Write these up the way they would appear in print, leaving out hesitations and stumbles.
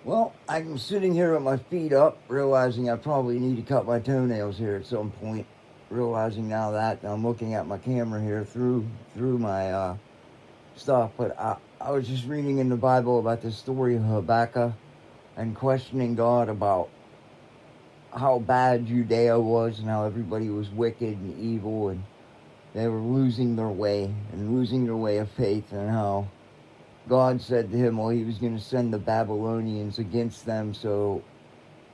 Well, I'm sitting here with my feet up, realizing I probably need to cut my toenails here at some point. Realizing now that I'm looking at my camera here through my stuff, but I was just reading in the Bible about the story of Habakkuk and questioning God about how bad Judea was and how everybody was wicked and evil and they were losing their way and losing their way of faith, and how God said to him, well, he was going to send the Babylonians against them, so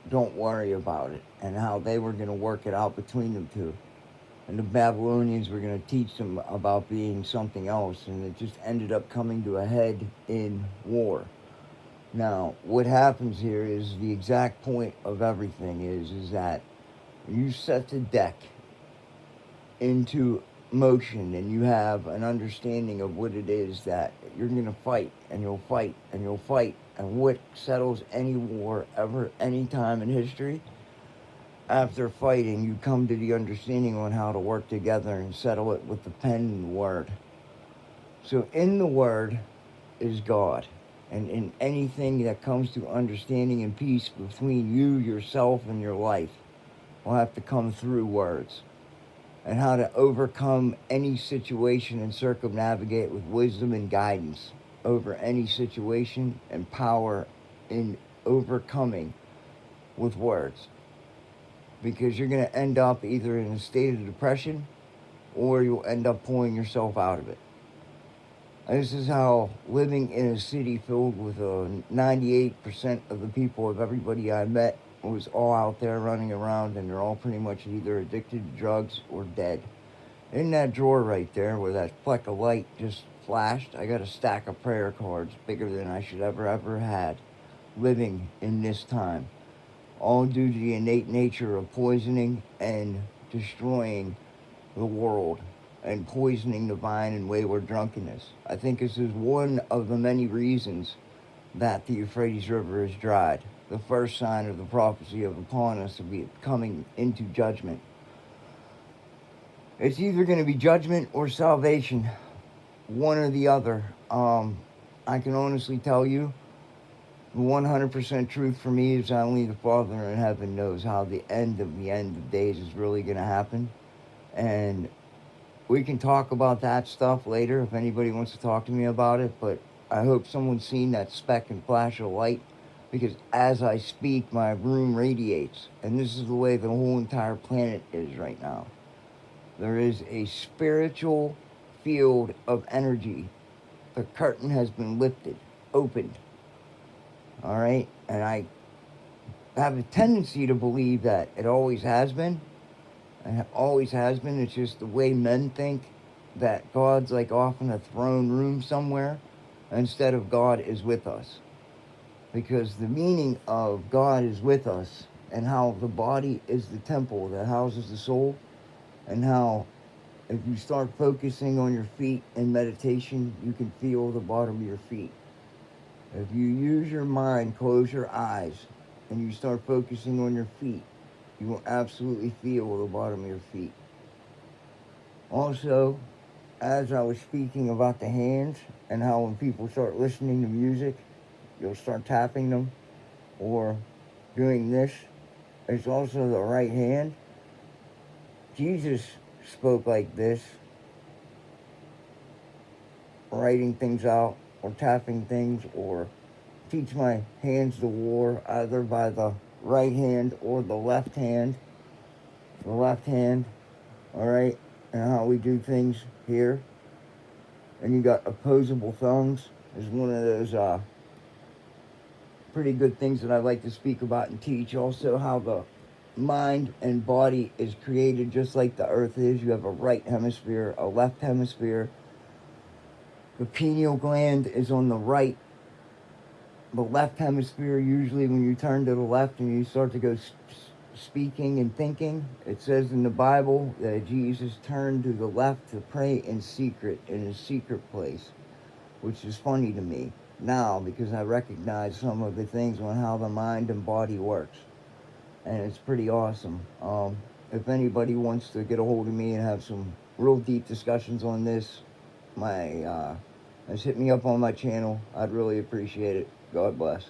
don't worry about it, and how they were going to work it out between them two. And the Babylonians were going to teach them about being something else, and it just ended up coming to a head in war. Now, what happens here is the exact point of everything is that you set the deck into motion and you have an understanding of what it is that you're going to fight, and you'll fight and you'll fight. And what settles any war ever, any time in history? After fighting, you come to the understanding on how to work together and settle it with the pen and the word. So in the word is God. And in anything that comes to understanding and peace between you, yourself, and your life will have to come through words. And how to overcome any situation and circumnavigate with wisdom and guidance over any situation, and power in overcoming with words. Because you're going to end up either in a state of depression or you'll end up pulling yourself out of it. And this is how living in a city filled with 98% of the people of everybody I met was all out there running around, and they're all pretty much either addicted to drugs or dead. In that drawer right there where that fleck of light just flashed, I got a stack of prayer cards bigger than I should ever had, living in this time. All due to the innate nature of poisoning and destroying the world and poisoning the vine and wayward drunkenness. I think this is one of the many reasons that the Euphrates River is dried. The first sign of the prophecy of upon us to be coming into judgment. It's either going to be judgment or salvation, one or the other. I can honestly tell you, the 100% truth for me is that only the Father in heaven knows how the end of days is really going to happen. And we can talk about that stuff later if anybody wants to talk to me about it, but I hope someone's seen that speck and flash of light, because as I speak, my room radiates. And this is the way the whole entire planet is right now. There is a spiritual field of energy. The curtain has been lifted, opened. All right? And I have a tendency to believe that it always has been. And it always has been. It's just the way men think that God's like off in a throne room somewhere instead of God is with us. Because the meaning of God is with us, and how the body is the temple that houses the soul, and how if you start focusing on your feet in meditation, you can feel the bottom of your feet. If you use your mind, close your eyes, and you start focusing on your feet, you will absolutely feel the bottom of your feet. Also, as I was speaking about the hands and how when people start listening to music, you'll start tapping them or doing this, it's also the right hand. Jesus spoke like this, writing things out or tapping things, or teach my hands to war either by the right hand or the left hand. The left hand, all right, and how we do things here. And you got opposable thumbs is one of those pretty good things that I like to speak about and teach. Also, how the mind and body is created just like the earth is. You have a right hemisphere, a left hemisphere. The pineal gland is on the right. The left hemisphere, usually when you turn to the left and you start to go speaking and thinking, it says in the Bible that Jesus turned to the left to pray in secret, in a secret place, which is funny to me now because I recognize some of the things on how the mind and body works, and it's pretty awesome. If anybody wants to get a hold of me and have some real deep discussions on this, just hit me up on my channel. I'd really appreciate it. God bless.